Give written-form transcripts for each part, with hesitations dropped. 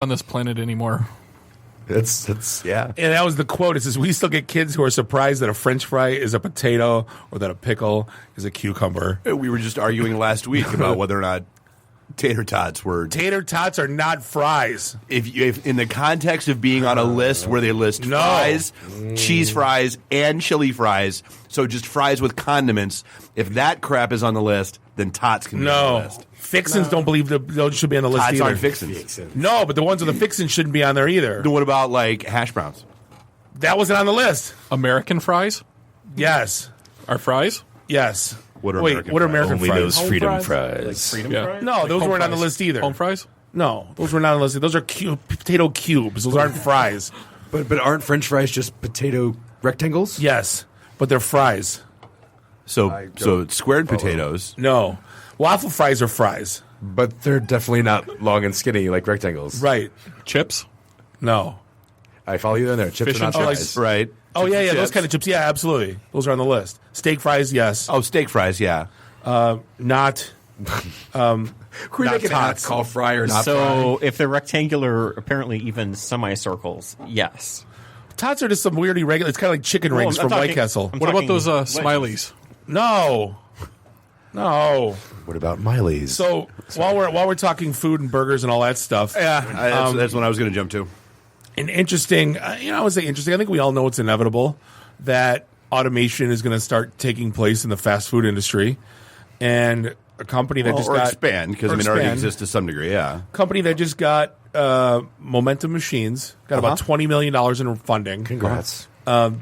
on this planet anymore. It's yeah. And that was the quote. It says, we still get kids who are surprised that a French fry is a potato or that a pickle is a cucumber. We were just arguing last week about whether or not tater tots were. Tater tots are not fries. If in the context of being on a list where they list fries, cheese fries, and chili fries, so just fries with condiments, if that crap is on the list, then tots can be on the list. Fixins don't believe those should be on the list Tots either. aren't fixins. No, but the ones with the fixins shouldn't be on there either. Then what about, like, hash browns? That wasn't on the list. American fries Yes. are fries. Yes. What are Wait, American what are fries? American Only fries? those freedom fries. Like freedom Yeah. fries? No, those Home weren't on the fries. list either. Home fries. No, those were not on the list. Those are potato cubes. Those aren't fries. But aren't French fries just potato rectangles? Yes, but they're fries. So squared potatoes. No. Waffle fries are fries. But they're definitely not long and skinny like rectangles. Right. Chips. No. I follow you in there. Chips Fish are not and fries. chips. Right. Oh, yeah, Chips. those kind of chips. Yeah, absolutely. Those are on the list. Steak fries, yes. Oh, steak fries, yeah. Not Can we Not make it tots. call fry or not So if they're rectangular, apparently even semicircles, yes. tots are just some weird irregular. It's kind of like chicken rings I'm from White talking- Castle. I'm What about talking those wedges. smileys? No. What about Miley's? So while we're talking food and burgers and all that stuff, That's what I was going to jump to. an interesting, I would say interesting. I think we all know it's inevitable that automation is going to start taking place in the fast food industry, and a company that just or got expand, because it already exists to some degree, yeah. company that just got Momentum Machines got about $20 million in funding. Congrats.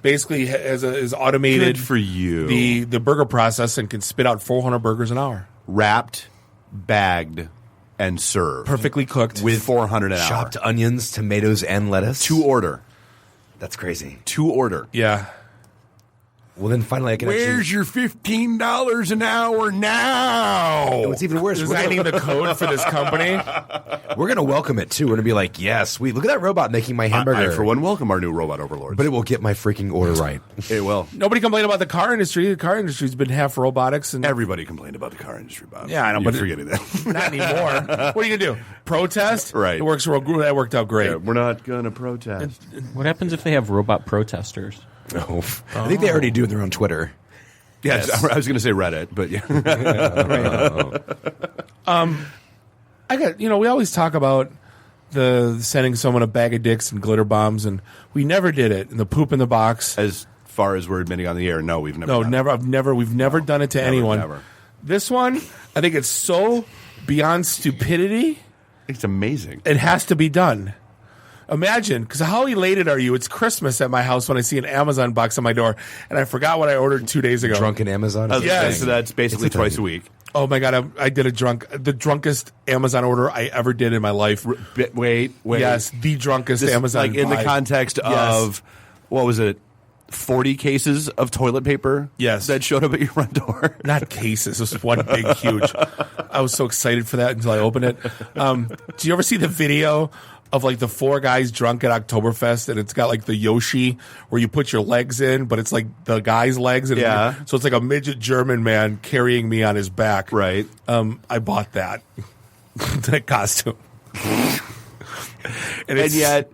Basically, is automated Good for you. the burger process and can spit out 400 burgers an hour, Wrapped, bagged, and served. perfectly cooked. With 400 an hour. Chopped onions, tomatoes, and lettuce. To order. That's crazy. To order. Yeah. Well, then finally I can Where's your $15 an hour now? What's even worse, Designing the code for this company. we're going to welcome it, too. We're going to be like, yeah, sweet. Look at that robot making my hamburger. I, for one, welcome our new robot overlords. But it will get my freaking order right. It will. Nobody complained about the car industry. The car industry's been half robotics and Everybody complained about the car industry, Bob. Yeah, I know, You're but forgetting that. not anymore. What are you gonna do? Protest? Right. It works. That worked out great. Yeah, we're not going to protest. What happens if they have robot protesters? I think they already do their own Twitter. Yes, I was going to say Reddit, but yeah. We always talk about the sending someone a bag of dicks and glitter bombs, and we never did it. And the poop in the box. As far as we're admitting on the air, no, we've never No, done never. We've never done it to anyone. never. This one, I think it's so beyond stupidity. It's amazing. It has to be done. Imagine, because how elated are you? It's Christmas at my house when I see an Amazon box on my door, and I forgot what I ordered 2 days ago. Drunken Amazon. Yes. So that's basically It's a twice thing. a week. Oh my god, I did the drunkest Amazon order I ever did in my life. Wait. Yes, the drunkest This, Amazon. like in the buy. context of, what was it, 40 cases of toilet paper? Yes. That showed up at your front door? Not cases, this was one big, huge. I was so excited for that until I opened it. Do you ever see the video of like the 4 guys drunk at Oktoberfest, and it's got like the Yoshi where you put your legs in, but it's like the guy's legs, and Yeah. so it's like a midget German man carrying me on his back. Right. I bought that that costume, And yet,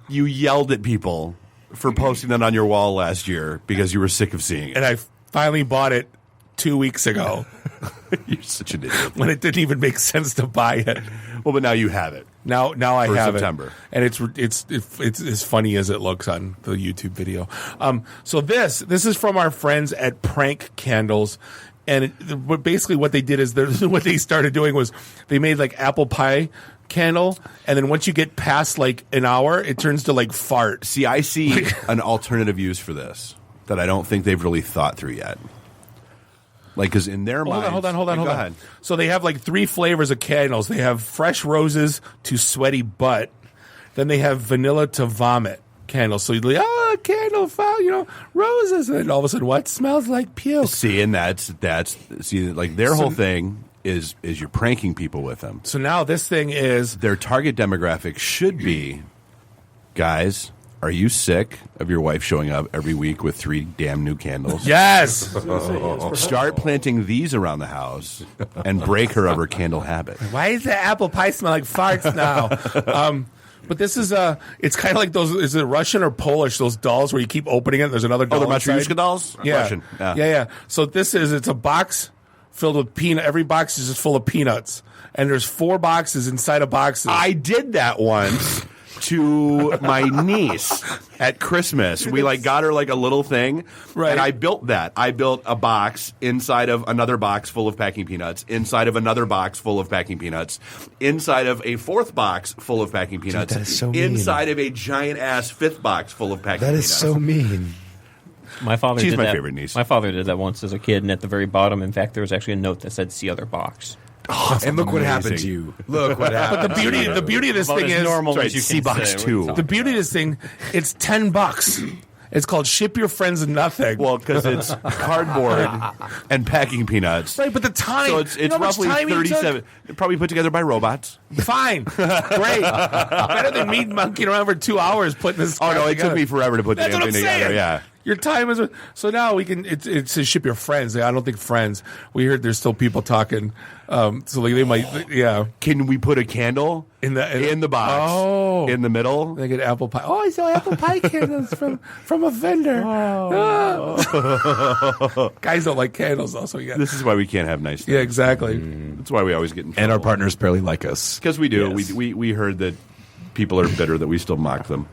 you yelled at people for posting that on your wall last year because you were sick of seeing it. and I finally bought it 2 weeks ago You're such an idiot. when it didn't even make sense to buy it. Well, but now you have it. Now I For have September. it, and it's as funny as it looks on the YouTube video. So this is from our friends at Prank Candles, and basically what they did is what they started doing was they made like apple pie candle, and then once you get past like an hour, it turns to like fart. See, I see an alternative use for this that I don't think they've really thought through yet. Like, because in their minds... Hold on. Go ahead. So they have like 3 flavors of candles. They have fresh roses to sweaty butt. Then they have vanilla to vomit candles. So you're like, oh, candle, roses. And then all of a sudden, what smells like puke? See, and that's like their whole thing is you're pranking people with them. So now this thing is... Their target demographic should be, guys, are you sick of your wife showing up every week with 3 damn new candles? Yes! Start planting these around the house and break her of her candle habit. Why does the apple pie smell like farts now? But this is it's kind of like those. Is it Russian or Polish? Those dolls where you keep opening it. There's another doll. Oh, the inside. Matryoshka dolls. Yeah. Russian. Yeah. So it's a box filled with peanut. Every box is just full of peanuts, and there's 4 boxes inside of boxes. I did that once to my niece at Christmas. We got her a little thing, Right. and I built that. I built a box inside of another box full of packing peanuts, inside of another box full of packing peanuts, inside of a 4th box full of packing peanuts, that is so mean. inside of a giant ass 5th box full of packing That peanuts. is so mean. My father She's did my that. favorite niece. My father did that once as a kid, and at the very bottom, in fact, there was actually a note that said "See other box." And look what happened to you. Look what happened. But the beauty of this About thing as is normal Sorry, as you C can box say. What are 2. you talking the beauty of about? this thing. It's $10. It's called Ship Your Friends Nothing. Well, because it's cardboard and packing peanuts. right, but the time. So it's you know how much roughly time you took? 37. Probably put together by robots. Fine, great, better than me monkeying around for 2 hours putting this. Oh crap no, it together. took me forever to put the That's damn what I'm thing together. saying. Yeah. Your time is so now we can. It says ship your friends. I don't think friends. We heard there's still people talking. So they might. Yeah. Can we put a candle In the box? Oh. In the middle? They get apple pie. Oh, I saw apple pie candles from a vendor. Oh. Guys don't like candles, though. So you got. This is why we can't have nice things. Yeah, exactly. That's why we always get in trouble. And our partners barely like us. Because we do. Yes. We heard that people are bitter that we still mock them.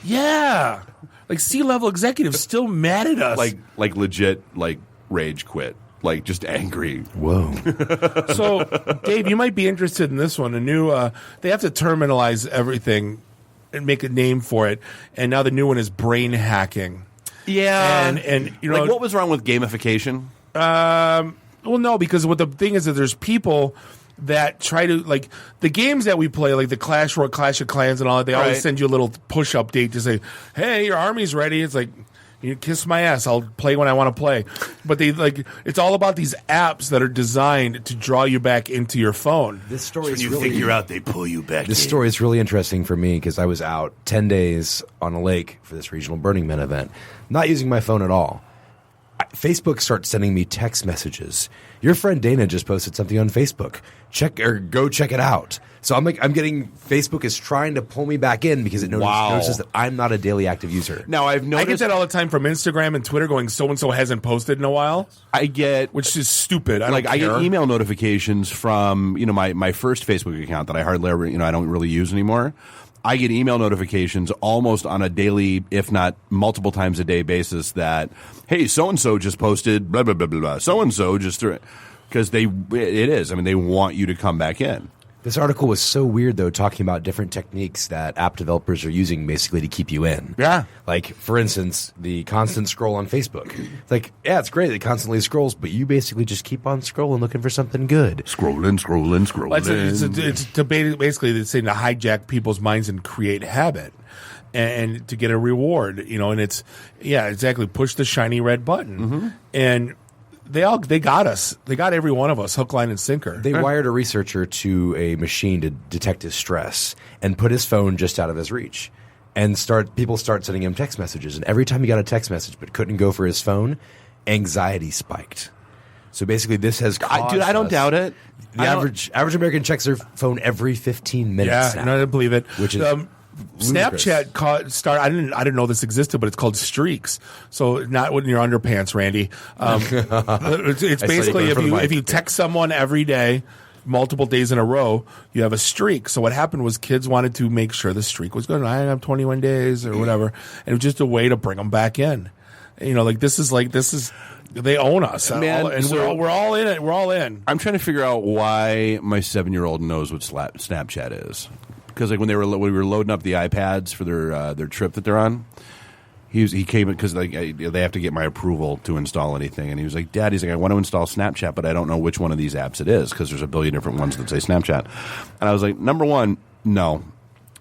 Yeah. Like C-level executives still mad at us. Like legit, rage quit. Like just angry. Whoa. So, Dave, you might be interested in this one. A new, they have to terminalize everything and make a name for it. And now the new one is brain hacking. Yeah. And you know, what was wrong with gamification? well, no, because what the thing is that there's people that try to the games that we play, like the Clash of Clans and all that. They always Right. send you a little push update to say, "Hey, your army's ready." It's like, you kiss my ass. I'll play when I want to play. But it's all about these apps that are designed to draw you back into your phone. This story is really out, they pull you back. This story is really interesting for me because I was out 10 days on a lake for this regional Burning Man event, not using my phone at all. Facebook starts sending me text messages. Your friend Dana just posted something on Facebook. Go check it out. So I'm getting, Facebook is trying to pull me back in because it notices that I'm not a daily active user. Now I've I get noticed. that all the time from Instagram and Twitter going, so-and-so hasn't posted in a while, I get which is stupid. I I care. get email notifications from my first Facebook account that I hardly ever I don't really use anymore. I get email notifications almost on a daily, if not multiple times a day basis that, hey, so and so just posted blah blah blah blah blah. So and so just because it is. I mean, they want you to come back in. This article was so weird, though, talking about different techniques that app developers are using basically to keep you in. Yeah. Like, for instance, the constant scroll on Facebook. It's like, yeah, it's great. It constantly scrolls, but you basically just keep on scrolling looking for something good. Scrolling. It's basically they're saying to hijack people's minds and create habit, and to get a reward. And it's exactly push the shiny red button, and they got us. They got every one of us, hook, line, and sinker. They wired a researcher to a machine to detect his stress and put his phone just out of his reach. And people start sending him text messages. And every time he got a text message but couldn't go for his phone, anxiety spiked. So basically this has caused I don't doubt it. The average American checks their phone every 15 minutes now. No, I believe it. Which is ludicrous. Snapchat I didn't know this existed, but it's called Streaks. So not in your underpants, Randy. It's basically if you text someone every day, multiple days in a row, you have a streak. So what happened was kids wanted to make sure the streak was good. I have 21 days or whatever, and it was just a way to bring them back in. This is they own us, Man, and so- we're all in it. We're all in. I'm trying to figure out why my 7-year-old knows what Snapchat is. Because when we were loading up the iPads for their trip that they're on, he came in because they have to get my approval to install anything, and he was like, "Dad, I want to install Snapchat, but I don't know which one of these apps it is because there's a billion different ones that say Snapchat." And I was like, "Number one, no,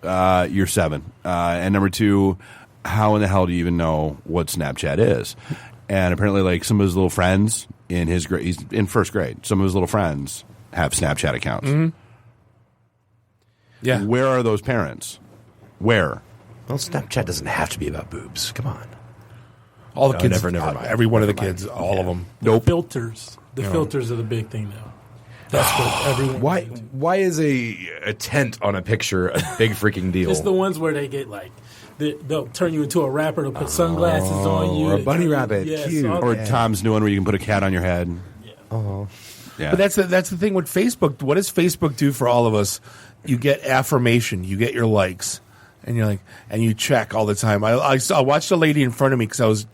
you're 7, and number 2, how in the hell do you even know what Snapchat is?" And apparently, some of his little friends in his grade, he's in first grade. Some of his little friends have Snapchat accounts. Mm-hmm. Yeah. Where are those parents? Where? Well, Snapchat doesn't have to be about boobs. Come on. All the kids, never mind. every one of the kids, all of them. Nope. Filters. The filters are the big thing now. That's what everyone. Why is a tent on a picture a big freaking deal? It's the ones where they get like they'll turn you into a rapper. They'll put sunglasses on you, or a bunny rabbit. Cute. Or Tom's new one where you can put a cat on your head. Yeah. But that's the thing with Facebook. What does Facebook do for all of us? You get affirmation. You get your likes, and you're like, and you check all the time. I watched a lady in front of me because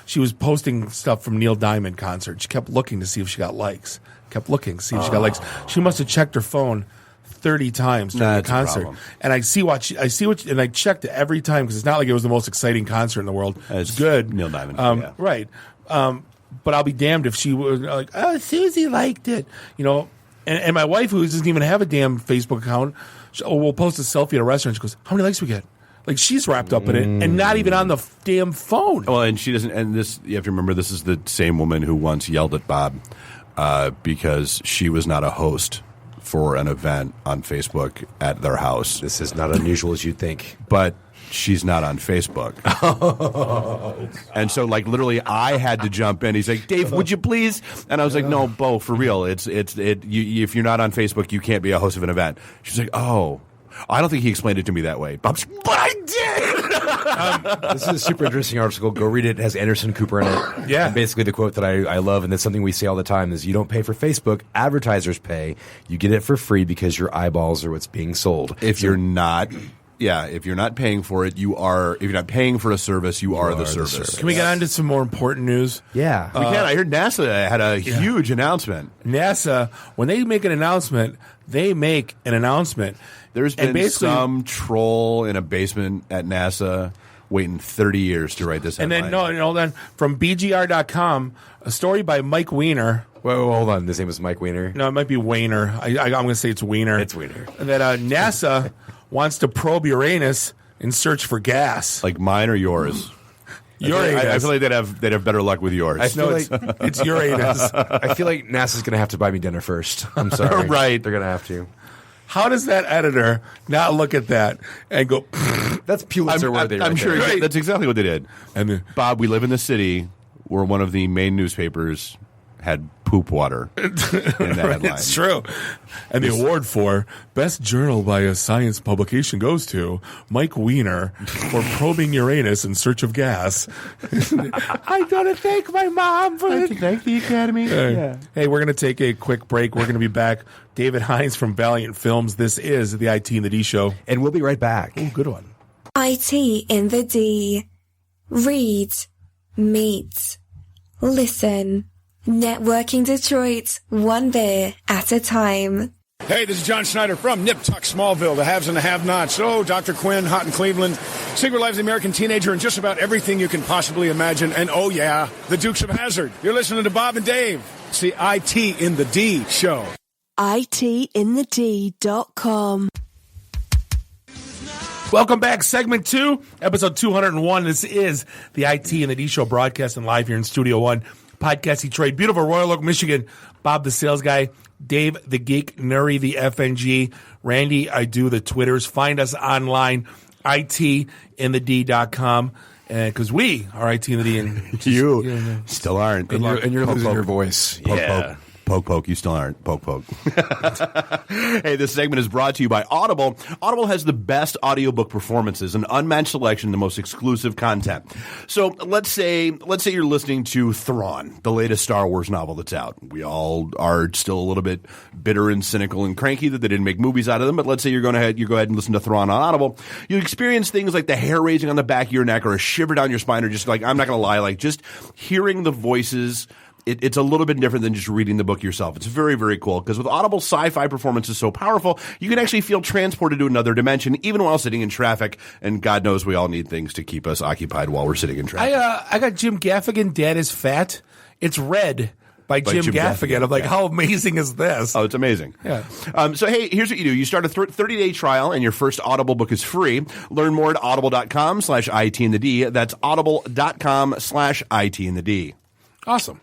she was posting stuff from Neil Diamond concert. She kept looking to see if she got likes. Kept looking to see if she got likes. She must have checked her phone 30 times during the concert. And I see what, and I checked it every time because it's not like it was the most exciting concert in the world. It's good. Neil Diamond. Right. But I'll be damned if she was like, oh, Susie liked it, And my wife, who doesn't even have a damn Facebook account, will post a selfie at a restaurant. She goes, how many likes we get? Like, she's wrapped up in it and not even on the damn phone. Well, and she doesn't. And this, you have to remember, this is the same woman who once yelled at Bob because she was not a host for an event on Facebook at their house. This is not unusual as you'd think. But she's not on Facebook. And so, like, literally, I had to jump in. He's like, Dave, would you please? And I was like, no, Bo, for real. If you're not on Facebook, you can't be a host of an event. She's like, oh. I don't think he explained it to me that way. But I did! This is a super interesting article. Go read it. It has Anderson Cooper in it. Yeah. And basically the quote that I love, and that's something we say all the time, is you don't pay for Facebook. Advertisers pay. You get it for free because your eyeballs are what's being sold. If you're not paying for it, if you're not paying for a service, you are the service. Can we get on to some more important news? Yeah. We can. I heard NASA had a huge announcement. NASA, when they make an announcement, they make an announcement. There's been some troll in a basement at NASA waiting 30 years to write this headline. And then, hold on. From BGR.com, a story by Mike Weiner. Whoa, hold on. His name is Mike Weiner. No, it might be Weiner. I'm going to say it's Weiner. It's Weiner. That NASA wants to probe Uranus in search for gas. Like mine or yours? Uranus. I feel like they'd have better luck with yours. It's Uranus. I feel like NASA's going to have to buy me dinner first. I'm sorry. Right. They're going to have to. How does that editor not look at that and go, that's Pulitzer worthy? I'm sure Right. that's exactly what they did. And then, Bob, we live in the city where one of the main newspapers had poop water in that headline. It's true. And the award for Best Journal by a Science Publication goes to Mike Weiner for probing Uranus in search of gas. I gotta thank my mom for it. Thank the Academy. Hey, we're gonna take a quick break. We're gonna be back. David Hines from Valiant Films. This is the IT and the D Show. And we'll be right back. Ooh, good one. IT in the D. Read, meet, listen. Networking Detroit, one beer at a time. Hey, this is John Schneider from Nip Tuck Smallville, the haves and the have-nots. Oh, Dr. Quinn, Hot in Cleveland, Secret Life of the American Teenager, and just about everything you can possibly imagine. And oh yeah, the Dukes of Hazzard. You're listening to Bob and Dave. It's the IT in the D show. ITinthed.com. Welcome back, segment 2, episode 201. This is the IT and the D Show, broadcasting live here in Studio One. Podcast Detroit, beautiful Royal Oak, Michigan. Bob the sales guy, Dave the geek, Nuri the FNG, Randy I do the Twitters. Find us online, itinthed.com, because we are IT in the D. And You still aren't. And you're losing your voice. Poke. Poke, poke. You still aren't. Poke, poke. Hey, this segment is brought to you by Audible. Audible has the best audiobook performances, an unmatched selection, the most exclusive content. So let's say you're listening to Thrawn, the latest Star Wars novel that's out. We all are still a little bit bitter and cynical and cranky that they didn't make movies out of them. But let's say you go ahead and listen to Thrawn on Audible. You experience things like the hair raising on the back of your neck or a shiver down your spine, or just like, I'm not going to lie, like just hearing the voices. It's a little bit different than just reading the book yourself. It's very, very cool because with Audible, sci-fi performance is so powerful, you can actually feel transported to another dimension even while sitting in traffic. And God knows we all need things to keep us occupied while we're sitting in traffic. I got Jim Gaffigan, Dad is Fat. It's Red by Jim Gaffigan. I'm like, how amazing is this? Oh, it's amazing. Yeah. So, hey, here's what you do. You start a 30-day trial, and your first Audible book is free. Learn more at audible.com/ITinthD. That's audible.com/ITinthD. Awesome.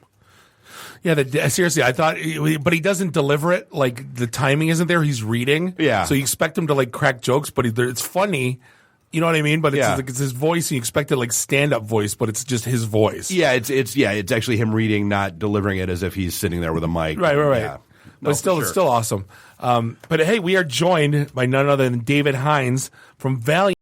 Yeah, seriously, I thought, but he doesn't deliver it. Like, the timing isn't there. He's reading. Yeah. So you expect him to, like, crack jokes, but it's funny. You know what I mean? But it's his voice. And you expect it, like, stand-up voice, but it's just his voice. Yeah, it's actually him reading, not delivering it as if he's sitting there with a mic. Right. Yeah. but it's still awesome. But hey, we are joined by none other than David Hines from Valiant